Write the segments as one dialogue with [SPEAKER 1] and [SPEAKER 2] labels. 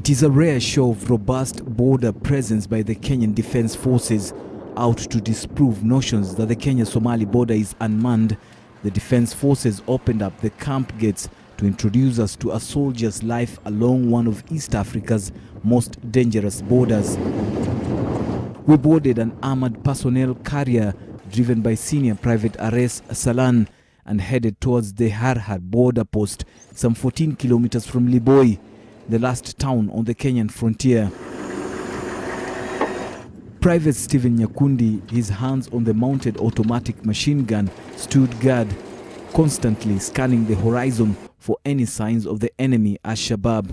[SPEAKER 1] It is a rare show of robust border presence by the Kenyan Defence Forces. Out to disprove notions that the Kenya-Somali border is unmanned, the Defence Forces opened up the camp gates to introduce us to a soldier's life along one of East Africa's most dangerous borders. We boarded an armored personnel carrier driven by Senior Private Ares Salan and headed towards the Harhar border post, some 14 kilometers from Liboi, the last town on the Kenyan frontier. Private Stephen Nyakundi, his hands on the mounted automatic machine gun, stood guard, constantly scanning the horizon for any signs of the enemy Al-Shabaab.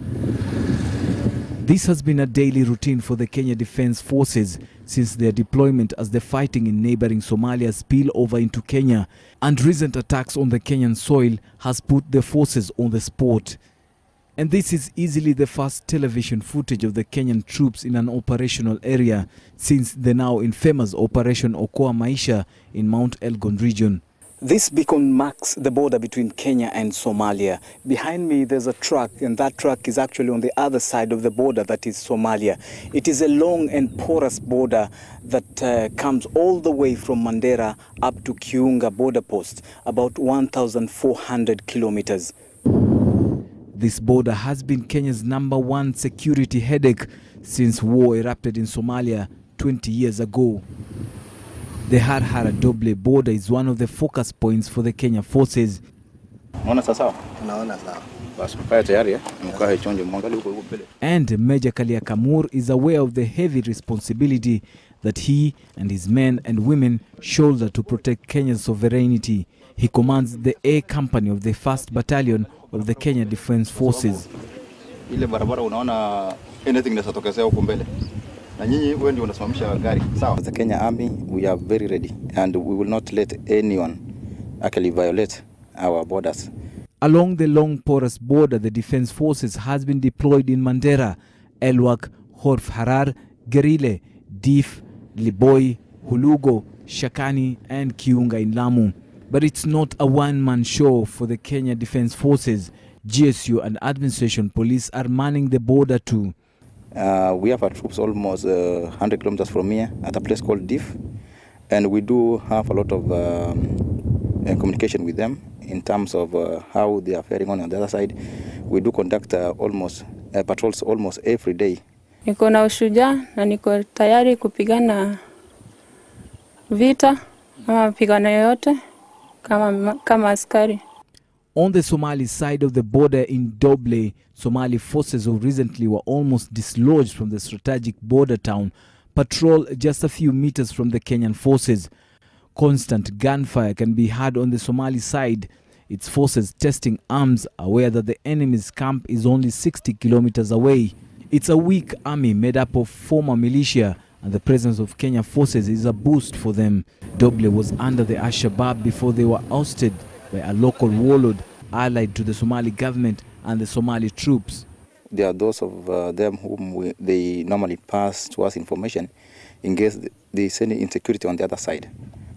[SPEAKER 1] This has been a daily routine for the Kenya Defence Forces since their deployment as the fighting in neighboring Somalia spill over into Kenya, and recent attacks on the Kenyan soil has put the forces on the spot. And this is easily the first television footage of the Kenyan troops in an operational area since the now infamous Operation Okoa Maisha in Mount Elgon region. This beacon marks the border between Kenya and Somalia. Behind me there's a truck, and that truck is actually on the other side of the border, that is Somalia. It is a long and porous border that comes all the way from Mandera up to Kiunga border post, about 1,400 kilometers. This border has been Kenya's #1 security headache since war erupted in Somalia 20 years ago. The Harhara Doble border is one of the focus points for the Kenya forces. And Major Kalia Kamur is aware of the heavy responsibility that he and his men and women shoulder to protect Kenya's sovereignty. He commands the A Company of the 1st Battalion of the Kenya Defence Forces.
[SPEAKER 2] The Kenya Army, we are very ready, and we will not let anyone actually violate our borders.
[SPEAKER 1] Along the long porous border, the Defence Forces has been deployed in Mandera, Elwak, Horf Harar, Gerile, Dif, Liboi, Hulugo, Shakani and Kiunga in Lamu. But it's not a one-man show for the Kenya Defence Forces. GSU and Administration Police are manning the border too.
[SPEAKER 2] We have our troops almost 100 kilometers from here at a place called Dif, and we do have a lot of communication with them in terms of how they are faring on the other side. We do conduct patrols almost every day.
[SPEAKER 3] Niko na ushujaa na niko tayari kupigana vita ama mapigano yote kama askari.
[SPEAKER 1] On the Somali side of the border in Doble, Somali forces who recently were almost dislodged from the strategic border town patrol just a few meters from the Kenyan forces. Constant gunfire can be heard on the Somali side, its forces testing arms, aware that the enemy's camp is only 60 kilometers away. It's a weak army made up of former militia, and the presence of Kenya forces is a boost for them. Doble was under the Al-Shabaab before they were ousted by a local warlord allied to the Somali government and the Somali troops.
[SPEAKER 2] There are those of them whom they normally pass to us information in case they see any insecurity on the other side.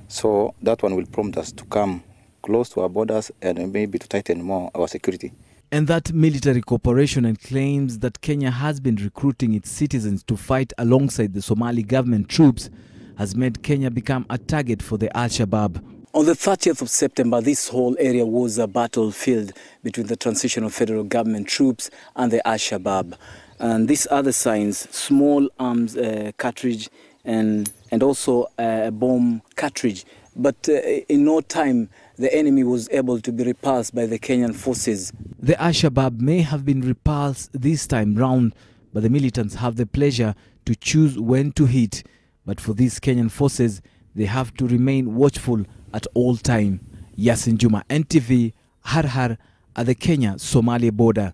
[SPEAKER 2] So that one will prompt us to come close to our borders and maybe to tighten more our security.
[SPEAKER 1] And that military cooperation and claims that Kenya has been recruiting its citizens to fight alongside the Somali government troops has made Kenya become a target for the Al-Shabaab. On the 30th of September, this whole area was a battlefield between the transitional federal government troops and the Al-Shabaab. And these other signs, small arms cartridge and also a bomb cartridge. But in no time, the enemy was able to be repulsed by the Kenyan forces. The Al-Shabaab may have been repulsed this time round, but the militants have the pleasure to choose when to hit. But for these Kenyan forces, they have to remain watchful at all time. Yasin Juma, NTV, Harhar, at the Kenya-Somalia border.